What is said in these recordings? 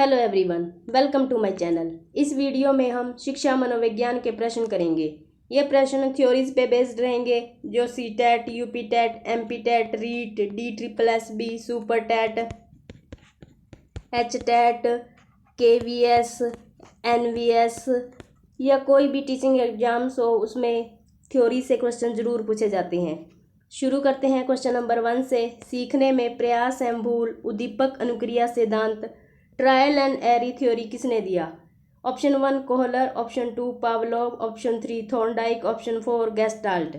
Hello everyone, welcome to my channel. इस video में हम शिक्षा मनोविज्ञान के प्रश्न करेंगे। ये प्रश्न थ्योरीज पे बेस्ड रहेंगे, जो C TET, UP TET, MP TET, REET, DSSB, super TET, H TET, KVS, NVS या कोई भी टीचिंग एग्जाम्स हो उसमें थ्योरी से क्वेश्चन जरूर पूछे जाते हैं। शुरू करते हैं क्वेश्चन नंबर 1 से। सीखने में प्रयास एवं भूल, उद्दीपक अनुक्रिया सिद्धांत, ट्रायल एंड एरी थ्योरी किसने दिया? Option 1 Kohler, option 2 Pavlov, option 3 Thorndike, option 4 gestalt.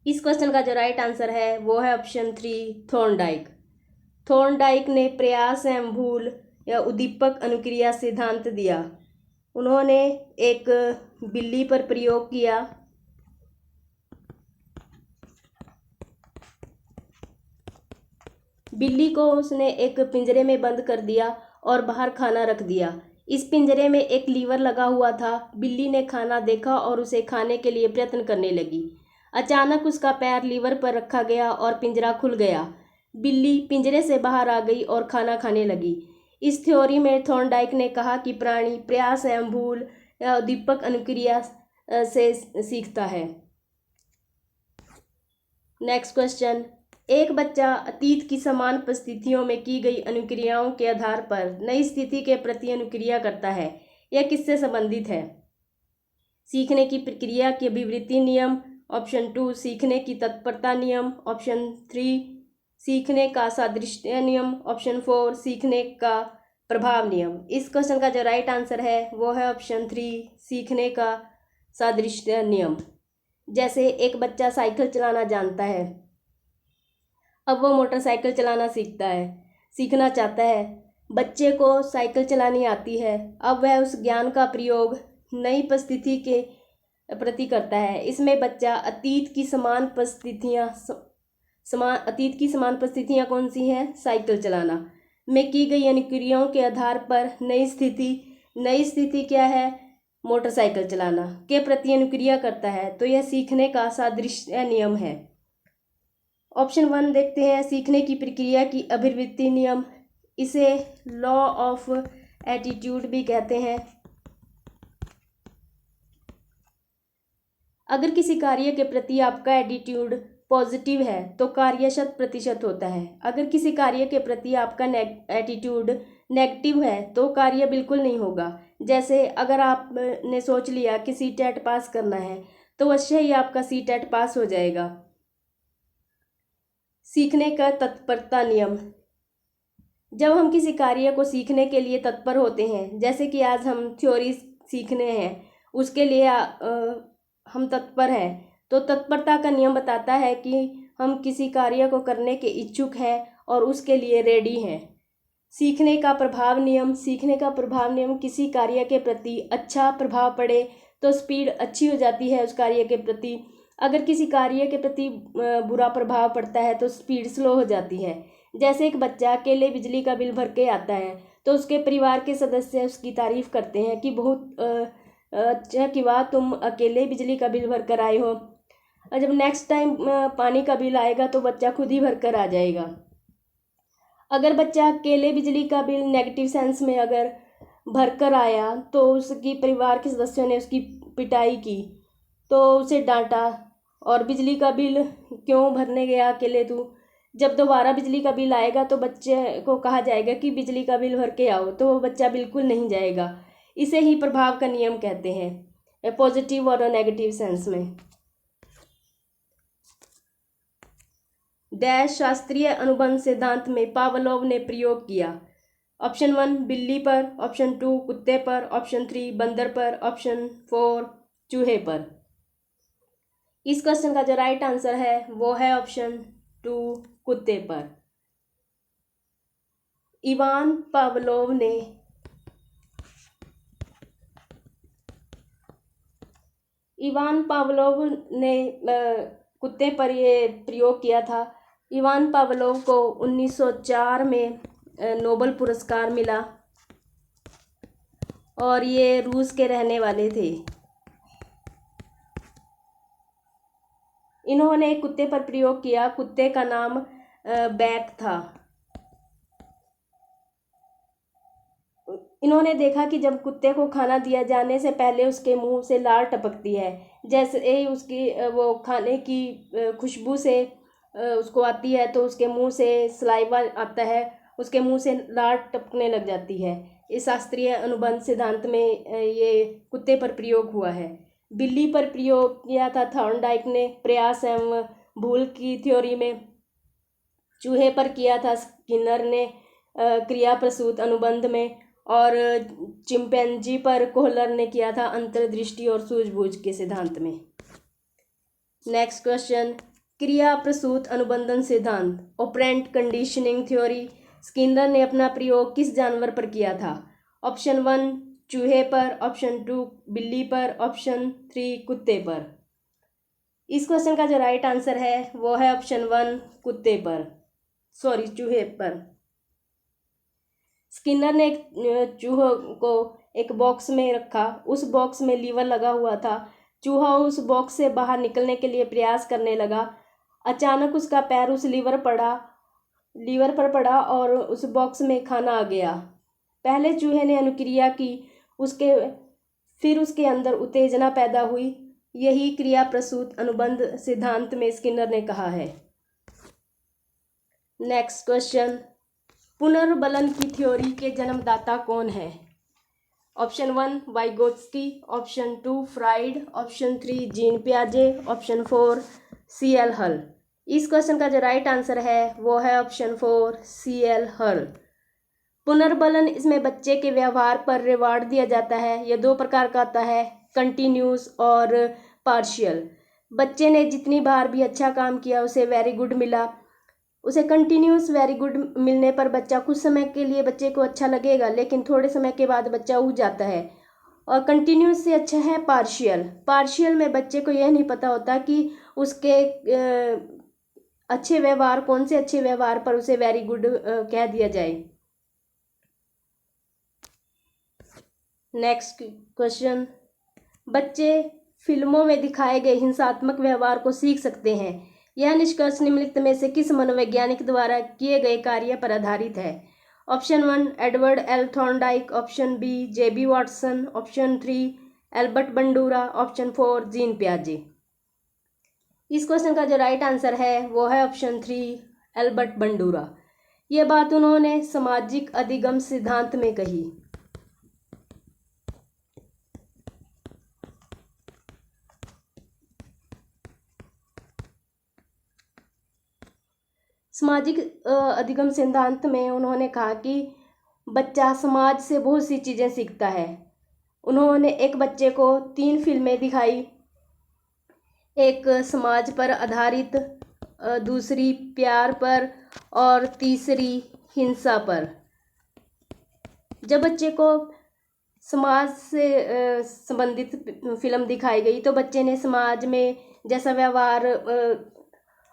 इस क्वेश्चन का जो राइट आंसर है वो है ऑप्शन 3 थॉर्नडाइक। थॉर्नडाइक ने प्रयास एवं भूल या उद्दीपक अनुक्रिया सिद्धांत दिया। उन्होंने एक बिल्ली पर प्रयोग किया। बिल्ली को उसने एक पिंजरे में बंद कर दिया और बाहर खाना रख दिया। इस पिंजरे में एक लीवर लगा हुआ था। बिल्ली ने खाना देखा और उसे खाने के लिए प्रयत्न करने लगी। अचानक उसका पैर लीवर पर रखा गया और पिंजरा खुल गया। बिल्ली पिंजरे से बाहर आ गई और खाना खाने लगी। इस थ्योरी में थॉर्नडाइक ने कहा कि प्राणी प्रयास एवं भूल या उद्दीपक अनुक्रिया से सीखता है। Next question. एक बच्चा अतीत की समान परिस्थितियों में की गई अनुक्रियाओं के आधार पर नई स्थिति के प्रति अनुक्रिया करता है। यह किससे संबंधित है? सीखने की प्रक्रिया की अभिवृत्ति नियम, ऑप्शन 2 सीखने की तत्परता नियम, ऑप्शन 3 सीखने का सादृश्य नियम, ऑप्शन 4 सीखने का प्रभाव नियम। इस क्वेश्चन का जो राइट आंसर है वो है ऑप्शन 3 सीखने का सादृश्य नियम। जैसे एक बच्चा साइकिल चलाना जानता है, अब वो मोटरसाइकिल चलाना सीखना चाहता है। बच्चे को साइकिल चलानी आती है, अब वह उस ज्ञान का प्रयोग नई परिस्थिति के प्रति करता है। इसमें बच्चा अतीत की समान परिस्थितियाँ कौन सी हैं? साइकिल चलाना में की गई अनुक्रियाओं के आधार पर नई स्थिति क्या है? मोटरसाइकिल चलाना के प्रति अनुक्रिया करता है। तो यह सीखने का सादृश्य नियम है। ऑप्शन 1 देखते हैं, सीखने की प्रक्रिया की अभिवृत्ति नियम। इसे लॉ ऑफ एटीट्यूड भी कहते हैं। अगर किसी कार्य के प्रति आपका एटीट्यूड पॉजिटिव है तो कार्य 100% होता है। अगर किसी कार्य के प्रति आपका एटीट्यूड नेगेटिव है तो कार्य बिल्कुल नहीं होगा। जैसे अगर आपने सोच लिया कि CTET पास करना है तो अवश्य ही आपका CTET पास हो जाएगा। सीखने का तत्परता नियम। जब हम किसी कार्य को सीखने के लिए तत्पर होते हैं, जैसे कि आज हम थ्योरी सीखने हैं, उसके लिए हम तत्पर हैं, तो तत्परता का नियम बताता है कि हम किसी कार्य को करने के इच्छुक हैं और उसके लिए रेडी हैं। सीखने का प्रभाव नियम। सीखने का प्रभाव नियम, किसी कार्य के प्रति अच्छा प्रभाव पड़े तो स्पीड अच्छी हो जाती है उस कार्य के प्रति। अगर किसी कार्य के प्रति बुरा प्रभाव पड़ता है तो स्पीड स्लो हो जाती है। जैसे एक बच्चा अकेले बिजली का बिल भर के आता है तो उसके परिवार के सदस्य उसकी तारीफ करते हैं कि बहुत अच्छा कि वाह, तुम अकेले बिजली का बिल भर कर आए हो। और जब नेक्स्ट टाइम पानी का बिल आएगा तो बच्चा खुद ही भर कर आ जाएगा। अगर बच्चा अकेले बिजली का बिल नेगेटिव सेंस में अगर भर कर आया तो उसकी परिवार के सदस्यों ने उसकी पिटाई की, तो उसे डांटा और बिजली का बिल क्यों भरने गया अकेले तू। जब दोबारा बिजली का बिल आएगा तो बच्चे को कहा जाएगा कि बिजली का बिल भर के आओ, तो वो बच्चा बिल्कुल नहीं जाएगा। इसे ही प्रभाव का नियम कहते हैं, पॉजिटिव और नेगेटिव सेंस में। डैश शास्त्रीय अनुबंध सिद्धांत में पावलोव ने प्रयोग किया। ऑप्शन 1 बिल्ली पर, ऑप्शन 2 कुत्ते पर, ऑप्शन 3 बंदर पर, ऑप्शन 4 चूहे पर। इस क्वेश्चन का जो राइट आंसर है वो है ऑप्शन 2 कुत्ते पर। इवान पावलोव ने कुत्ते पर ये प्रयोग किया था। इवान पावलोव को 1904 में नोबेल पुरस्कार मिला और ये रूस के रहने वाले थे। इन्होंने कुत्ते पर प्रयोग किया। कुत्ते का नाम बैक था। इन्होंने देखा कि जब कुत्ते को खाना दिया जाने से पहले उसके मुंह से लार टपकती है, जैसे ही उसकी वो खाने की खुशबू से उसको आती है तो उसके मुंह से सलाइवा आता है, उसके मुंह से लार टपकने लग जाती है। इस शास्त्रीय अनुबंध सिद्धांत में ये कुत्ते पर प्रयोग हुआ है। बिल्ली पर प्रयोग किया था थॉर्नडाइक ने प्रयास एवं भूल की थ्योरी में। चूहे पर किया था स्किनर ने क्रिया प्रसूत अनुबंध में, और चिंपैंजी पर कोहलर ने किया था अंतर्दृष्टि और सूझबूझ के सिद्धांत में। नेक्स्ट क्वेश्चन, क्रिया प्रसूत अनुबंधन सिद्धांत ऑपरेंट कंडीशनिंग थ्योरी स्किनर ने अपना प्रयोग किस जानवर पर किया था? ऑप्शन 1 चूहे पर, ऑप्शन 2 बिल्ली पर, ऑप्शन 3 कुत्ते पर। इस क्वेश्चन का जो राइट आंसर है वो है ऑप्शन 1 कुत्ते पर, सॉरी चूहे पर। स्किनर ने एक चूहे को एक बॉक्स में रखा, उस बॉक्स में लीवर लगा हुआ था। चूहा उस बॉक्स से बाहर निकलने के लिए प्रयास करने लगा। अचानक उसका पैर उस लीवर पर पड़ा और उस बॉक्स में खाना आ गया। पहले चूहे ने अनुक्रिया की, फिर उसके अंदर उत्तेजना पैदा हुई। यही क्रिया प्रसूत अनुबंध सिद्धांत में स्किनर ने कहा है। नेक्स्ट क्वेश्चन, पुनर्बलन की थ्योरी के जन्मदाता कौन है? Option 1 Vygotsky, option 2 Freud, option 3 Jean पियाजे, ऑप्शन 4 CL हल। इस क्वेश्चन का जो राइट आंसर है वो है ऑप्शन 4 CL हल। पुनर्बलन, इसमें बच्चे के व्यवहार पर रिवार्ड दिया जाता है। यह 2 प्रकार का आता है, कंटिन्यूस और पार्शियल। बच्चे ने जितनी बार भी अच्छा काम किया उसे वेरी गुड मिला। उसे कंटिन्यूस वेरी गुड मिलने पर बच्चा कुछ समय के लिए बच्चे को अच्छा लगेगा, लेकिन थोड़े समय के बाद बच्चा ऊब जाता है। और कंटिन्यूस से अच्छा है पार्शियल में बच्चे को यह नहीं पता होता कि उसके अच्छे व्यवहार, कौन से अच्छे व्यवहार पर उसे वेरी गुड कह दिया जाए। नेक्स्ट क्वेश्चन, बच्चे फिल्मों में दिखाए गए हिंसात्मक व्यवहार को सीख सकते हैं। यह निष्कर्ष निम्नलिखित में से किस मनोवैज्ञानिक द्वारा किए गए कार्य पर आधारित है? Option 1 Edward L Thorndike, option B JB Watson, option 3 Albert Bandura, option 4 Jean पियाजे। इस क्वेश्चन का जो राइट आंसर है वो है ऑप्शन 3 एल्बर्ट बंडूरा। ये बात उन्होंने सामाजिक अधिगम सिद्धांत में कही। सामाजिक अधिगम सिद्धांत में उन्होंने कहा कि बच्चा समाज से बहुत सी चीज़ें सीखता है। उन्होंने एक बच्चे को 3 फिल्में दिखाई, एक समाज पर आधारित, दूसरी प्यार पर और तीसरी हिंसा पर। जब बच्चे को समाज से संबंधित फिल्म दिखाई गई तो बच्चे ने समाज में जैसा व्यवहार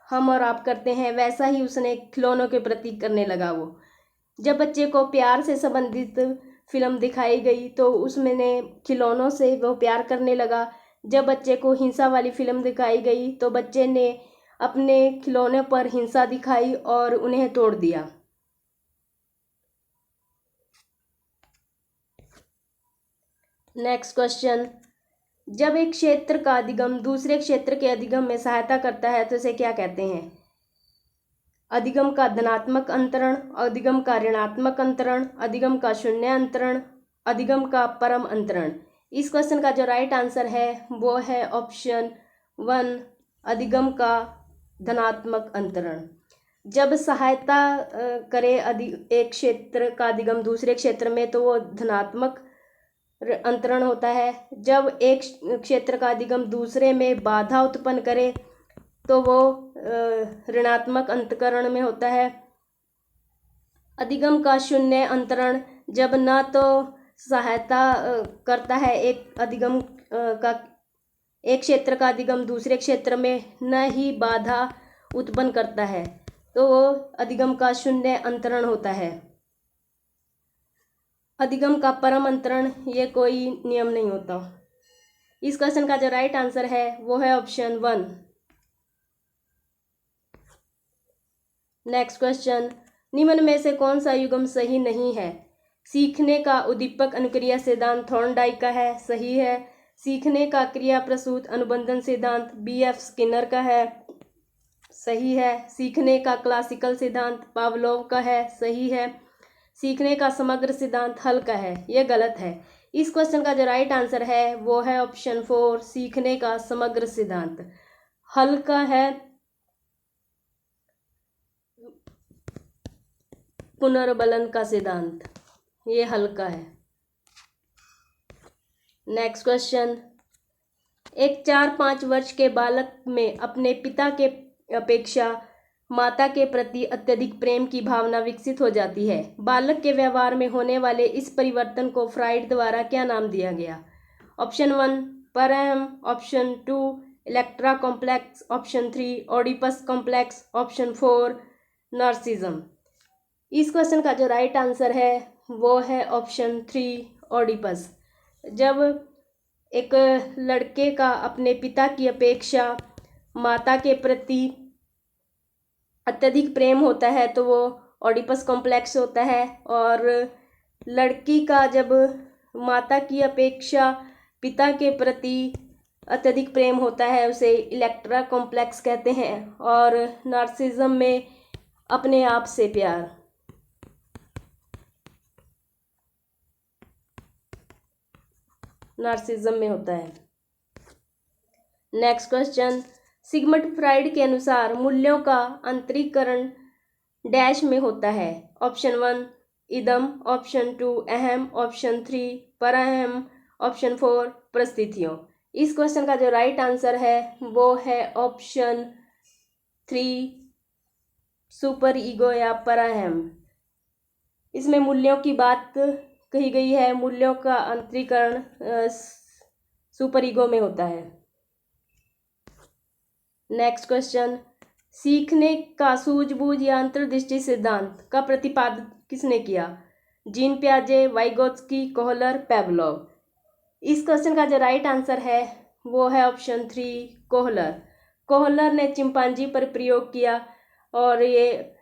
हम और आप करते हैं वैसा ही उसने खिलौनों के प्रति करने लगा। वो जब बच्चे को प्यार से संबंधित फिल्म दिखाई गई तो उसमें ने खिलौनों से वो प्यार करने लगा। जब बच्चे को हिंसा वाली फिल्म दिखाई गई तो बच्चे ने अपने खिलौने पर हिंसा दिखाई और उन्हें तोड़ दिया। नेक्स्ट क्वेश्चन, जब एक क्षेत्र का अधिगम दूसरे क्षेत्र के अधिगम में सहायता करता है तो इसे क्या कहते हैं? अधिगम का धनात्मक अंतरण, अधिगम का ऋणात्मक अंतरण, अधिगम का शून्य अंतरण, अधिगम का परम अंतरण। इस क्वेश्चन का जो राइट आंसर है वो है ऑप्शन 1 अधिगम का धनात्मक अंतरण। जब सहायता करे एक क्षेत्र का अधिगम दूसरे क्षेत्र में तो वो धनात्मक अंतरण होता है। जब एक क्षेत्र का अधिगम दूसरे में बाधा उत्पन्न करे तो वो ऋणात्मक अंतकरण में होता है। अधिगम का शून्य अंतरण, जब न तो सहायता करता है एक अधिगम का एक क्षेत्र का अधिगम दूसरे क्षेत्र में, न ही बाधा उत्पन्न करता है, तो वो अधिगम का शून्य अंतरण होता है। अधिगम का परम अंतरण ये कोई नियम नहीं होता। इस क्वेश्चन का जो राइट आंसर है वो है ऑप्शन 1। नेक्स्ट क्वेश्चन, निम्न में से कौन सा युग्म सही नहीं है? सीखने का उद्दीपक अनुक्रिया सिद्धांत थॉर्नडाइक का है, सही है। सीखने का क्रिया प्रसूत अनुबंधन सिद्धांत BF स्किनर का है, सही है। सीखने का क्लासिकल सिद्धांत पावलोव का है, सही है। सीखने का समग्र सिद्धांत हल का है, यह गलत है। इस क्वेश्चन का जो राइट आंसर है वो है ऑप्शन 4, सीखने का समग्र सिद्धांत। हल का है पुनर्बलन का सिद्धांत, ये हल का है। नेक्स्ट क्वेश्चन, एक 4-5 वर्ष के बालक में अपने पिता के अपेक्षा माता के प्रति अत्यधिक प्रेम की भावना विकसित हो जाती है। बालक के व्यवहार में होने वाले इस परिवर्तन को फ्राइड द्वारा क्या नाम दिया गया? ऑप्शन 1 परहम, option 2 Electra complex, option 3 Oedipus complex, option 4 narcissism. इस क्वेश्चन का जो राइट आंसर है वो है ऑप्शन 3 ओडिपस। जब एक लड़के का अपने पिता की अपेक्षा माता के प्रति अत्यधिक प्रेम होता है तो वो ओडिपस कॉम्प्लेक्स होता है, और लड़की का जब माता की अपेक्षा पिता के प्रति अत्यधिक प्रेम होता है उसे इलेक्ट्रा कॉम्प्लेक्स कहते हैं। और नार्सिज्म में अपने आप से प्यार। नार्सिज्म में होता है। नेक्स्ट क्वेश्चन, सिगमंड फ्राइड के अनुसार मूल्यों का अंतरीकरण डैश में होता है। ऑप्शन 1 इदम, ऑप्शन 2 अहम, ऑप्शन 3 परअहम, ऑप्शन 4 परिस्थितियों। इस क्वेश्चन का जो राइट आंसर है वो है ऑप्शन 3 सुपर ईगो या परअहम। इसमें मूल्यों की बात कही गई है, मूल्यों का अंतरीकरण सुपर ईगो में होता है। नेक्स्ट क्वेश्चन, सीखने का सूझबूझ या अंतर्दृष्टि सिद्धांत का प्रतिपादन किसने किया? जीन पियाजे, वाइगोत्स्की, कोहलर, पावलोव। इस क्वेश्चन का जो राइट आंसर है वो है ऑप्शन 3 कोहलर। कोहलर ने चिंपांजी पर प्रयोग किया और ये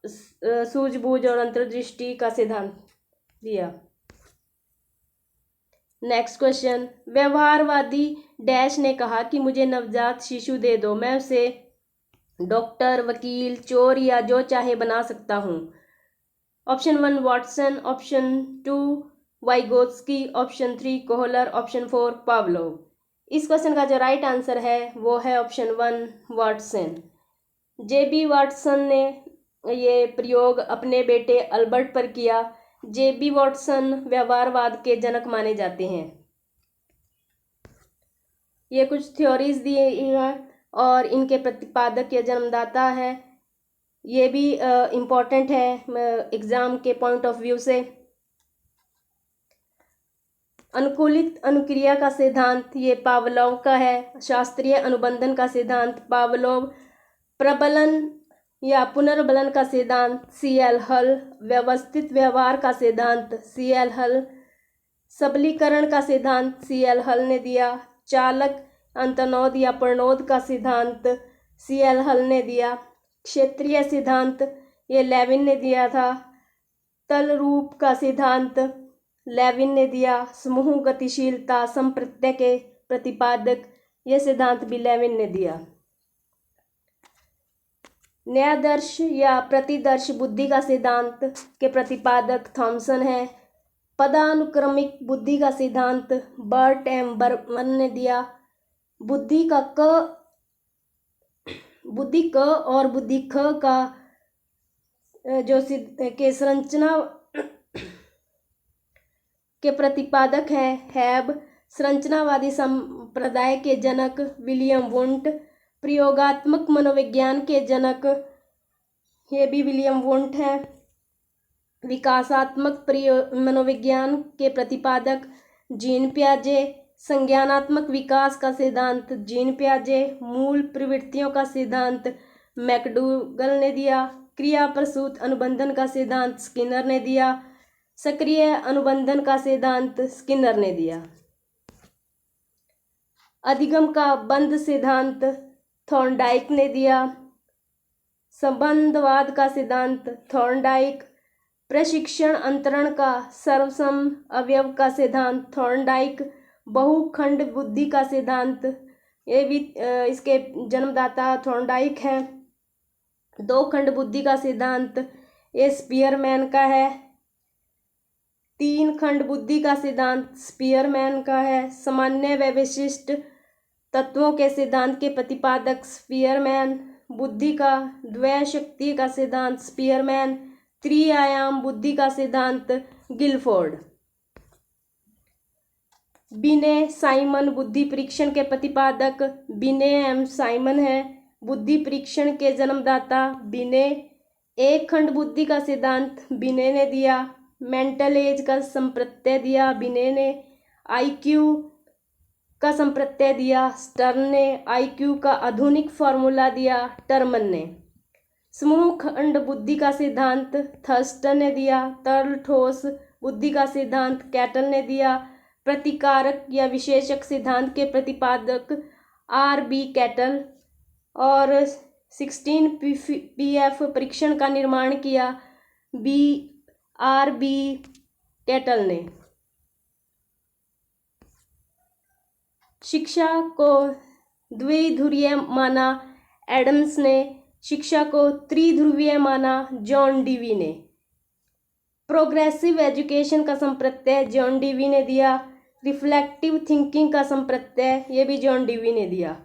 सूझबूझ और अंतर्दृष्टि का सिद्धांत दिया। नेक्स्ट क्वेश्चन, व्यवहारवादी डैश ने कहा कि मुझे नवजात शिशु दे दो, मैं उसे डॉक्टर, वकील, चोर या जो चाहे बना सकता हूँ। Option 1 Watson, option 2 Vygotsky, option 3 Kohler, option 4 Pavlov. इस क्वेश्चन का जो राइट आंसर है वो है ऑप्शन 1 वाटसन। JB वाटसन ने ये प्रयोग अपने बेटे अल्बर्ट पर किया। JB वाटसन व्यवहारवाद के जनक माने जाते हैं। ये कुछ थ्योरीज दी हैं और इनके प्रतिपादक या जन्मदाता है। ये भी इम्पोर्टेंट है एग्जाम के पॉइंट ऑफ व्यू से। अनुकूलित अनुक्रिया का सिद्धांत ये पावलोव का है। शास्त्रीय अनुबंधन का सिद्धांत पावलोव। प्रबलन या पुनर्बलन का सिद्धांत CL हल। व्यवस्थित व्यवहार का सिद्धांत CL हल। सबलीकरण का सिद्धांत CL हल ने दिया। चालक अंतर्नोद या प्रणोद का सिद्धांत CL हल ने दिया। क्षेत्रीय सिद्धांत ये लेविन ने दिया था। तल रूप का सिद्धांत लेविन ने दिया। समूह गतिशीलता संप्रत्यय के प्रतिपादक ये सिद्धांत भी लेविन ने दिया। न्यायदर्श या प्रतिदर्श बुद्धि का सिद्धांत के प्रतिपादक थॉमसन है। पदानुक्रमिक बुद्धि का सिद्धांत बर्ट एम बर्गमन ने दिया। बुद्धि क और बुद्धि ख का जो के संरचना के प्रतिपादक हैं हैब। संरचनावादी संप्रदाय के जनक विलियम वुंट। प्रयोगात्मक मनोविज्ञान के जनक ये भी विलियम वुंट हैं। विकासात्मक मनोविज्ञान के प्रतिपादक जीन पियाजे। संज्ञानात्मक विकास का सिद्धांत जीन पियाजे। मूल प्रवृत्तियों का सिद्धांत मैकडूगल ने दिया। क्रिया प्रसूत अनुबंधन का सिद्धांत स्किनर ने दिया। सक्रिय अनुबंधन का सिद्धांत स्किनर ने दिया। अधिगम का बंध सिद्धांत थॉर्नडाइक ने दिया। संबंधवाद का सिद्धांत थॉर्नडाइक। प्रशिक्षण अंतरण का सर्वसम अवयव का सिद्धांत थॉर्नडाइक। बहुखंड बुद्धि का सिद्धांत, ये भी इसके जन्मदाता थॉर्नडाइक है। दो खंड बुद्धि का सिद्धांत ये स्पीयरमैन का है। तीन खंड बुद्धि का सिद्धांत स्पीयरमैन का है। सामान्य व विशिष्ट तत्वों के सिद्धांत के प्रतिपादक स्पीयरमैन। बुद्धि का द्वय शक्ति का सिद्धांत स्पीयरमैन। त्रिआयाम बुद्धि का सिद्धांत गिलफोर्ड। बिने साइमन बुद्धि परीक्षण के प्रतिपादक बिने एम साइमन है। बुद्धि परीक्षण के जन्मदाता बिने। एक खंड बुद्धि का सिद्धांत बिने ने दिया। मेंटल एज का संप्रत्यय दिया बिने ने। आईक्यू का संप्रत्यय दिया स्टर्न ने। आईक्यू का आधुनिक फॉर्मूला दिया टर्मन ने। समूह खंड बुद्धि का सिद्धांत थर्स्टन ने दिया। तरल ठोस बुद्धि का सिद्धांत कैटल ने दिया। प्रतिकारक या विशेषक सिद्धांत के प्रतिपादक आर बी कैटल। और 16 पीएफ परीक्षण का निर्माण किया आर बी कैटल ने। शिक्षा को द्विध्रुवीय माना एडम्स ने। शिक्षा को त्रिध्रुवीय माना जॉन डीवी ने। प्रोग्रेसिव एजुकेशन का संप्रत्यय जॉन डीवी ने दिया। रिफ्लेक्टिव थिंकिंग का संप्रत्यय ये भी जॉन डीवी ने दिया।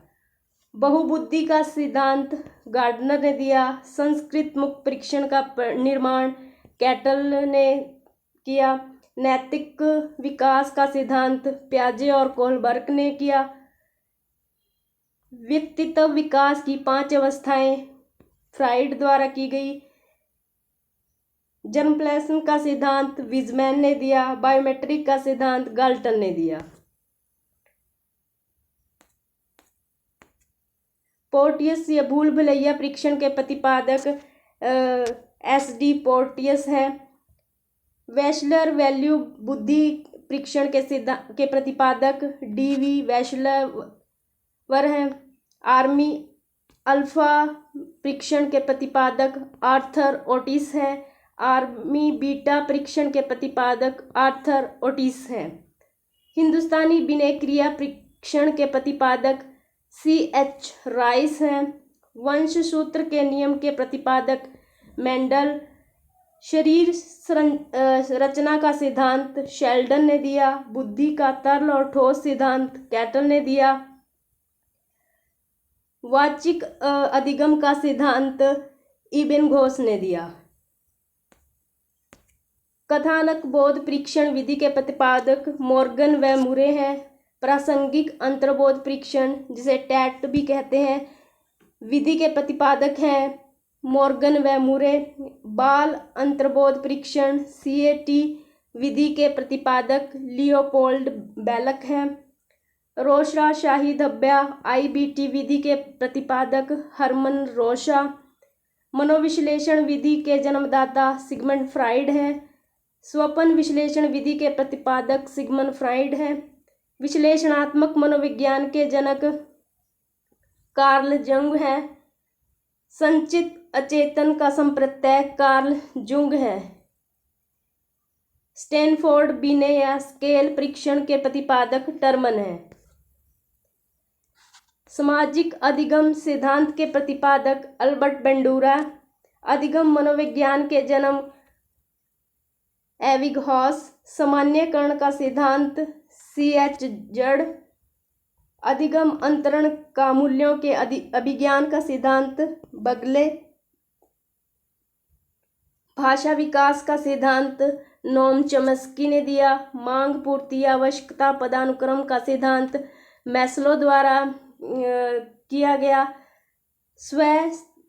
बहुबुद्धि का सिद्धांत गार्डनर ने दिया। संस्कृत मुक्त परीक्षण का निर्माण कैटल ने किया। नैतिक विकास का सिद्धांत प्याजे और कोहलबर्ग ने किया। व्यक्तित्व विकास की 5 अवस्थाएं फ्राइड द्वारा की गई। जर्मप्लेसन का सिद्धांत विजमैन ने दिया। बायोमेट्रिक का सिद्धांत गाल्टन ने दिया। पोर्टियस या भूल भुलैया परीक्षण के प्रतिपादक एस.डी. पोर्टियस है। वैशलर वैल्यू बुद्धि परीक्षण के प्रतिपादक डी.वी. वैशलर हैं। आर्मी अल्फा परीक्षण के प्रतिपादक आर्थर ओटिस है। आर्मी बीटा परीक्षण के प्रतिपादक आर्थर ओटिस हैं। हिंदुस्तानी विनय क्रिया परीक्षण के प्रतिपादक C.H. राइस हैं। वंश सूत्र के नियम के प्रतिपादक मेंडल। शरीर रचना का सिद्धांत शेल्डन ने दिया। बुद्धि का तरल और ठोस सिद्धांत कैटल ने दिया। वाचिक अधिगम का सिद्धांत इबेनघोस ने दिया। कथानक बोध परीक्षण विधि के प्रतिपादक मॉर्गन व मुरे हैं। प्रासंगिक अंतर्बोध परीक्षण जिसे टैट भी कहते हैं विधि के प्रतिपादक हैं मॉर्गन व मुरे। बाल अंतर्बोध परीक्षण CAT विधि के प्रतिपादक लियोपोल्ड बेलक हैं। रोशा शाही धब्बा IBT विधि के प्रतिपादक हरमन रोशा। मनोविश्लेषण विधि के जन्मदाता सिगमंड फ्राइड हैं। स्वप्न विश्लेषण विधि के प्रतिपादक सिगमंड फ्राइड हैं। विश्लेषणात्मक मनोविज्ञान के जनक कार्ल जंग हैं। संचित अचेतन का संप्रत्यय कार्ल जुंग है। स्टैनफोर्ड बिने या स्केल परीक्षण के प्रतिपादक टर्मन है। सामाजिक अधिगम सिद्धांत के प्रतिपादक अल्बर्ट बेंडूरा। अधिगम मनोविज्ञान के जन्म एविगहॉस। सामान्यकरण का सिद्धांत C.H. जड़। अधिगम अंतरण का मूल्यों के अभिज्ञान का सिद्धांत बगले। भाषा विकास का सिद्धांत नोम चॉम्स्की ने दिया। मांग पूर्ति आवश्यकता पदानुक्रम का सिद्धांत मैस्लो द्वारा किया गया। स्व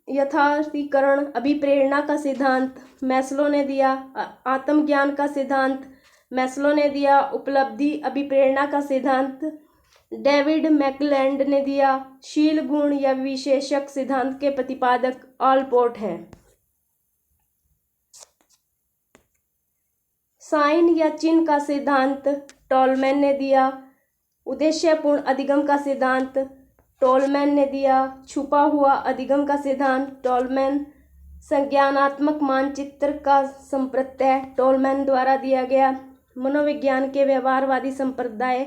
यथार्थीकरण अभिप्रेरणा का सिद्धांत मैस्लो ने दिया। आत्मज्ञान का सिद्धांत मैस्लो ने दिया। उपलब्धि अभिप्रेरणा का सिद्धांत डेविड मैकलैंड ने दिया। शील गुण या विशेषक सिद्धांत के प्रतिपादक ऑलपोर्ट हैं। साइन या चिन्ह का सिद्धांत टॉलमैन ने दिया। उद्देश्यपूर्ण अधिगम का सिद्धांत टॉलमैन ने दिया। छुपा हुआ अधिगम का सिद्धांत टॉलमैन। संज्ञानात्मक मानचित्र का संप्रत्यय टोलमैन द्वारा दिया गया। मनोविज्ञान के व्यवहारवादी संप्रदाय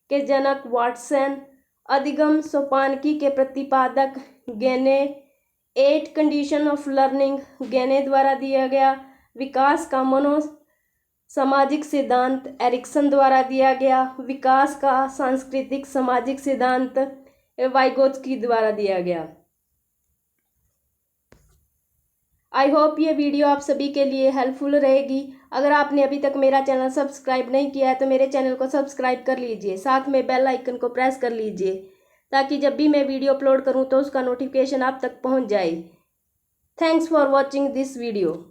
के जनक वाटसन। अधिगम सोपानकी के प्रतिपादक गेने। 8 कंडीशन ऑफ लर्निंग गेने द्वारा दिया गया। विकास का मनो सामाजिक सिद्धांत एरिक्सन द्वारा दिया गया। विकास का सांस्कृतिक सामाजिक सिद्धांत वाइगोत्स्की द्वारा दिया गया। आई होप ये वीडियो आप सभी के लिए हेल्पफुल रहेगी। अगर आपने अभी तक मेरा चैनल सब्सक्राइब नहीं किया है तो मेरे चैनल को सब्सक्राइब कर लीजिए, साथ में बेल आइकन को प्रेस कर लीजिए ताकि जब भी मैं वीडियो अपलोड करूं तो उसका नोटिफिकेशन आप तक पहुंच जाए। Thanks for watching this video.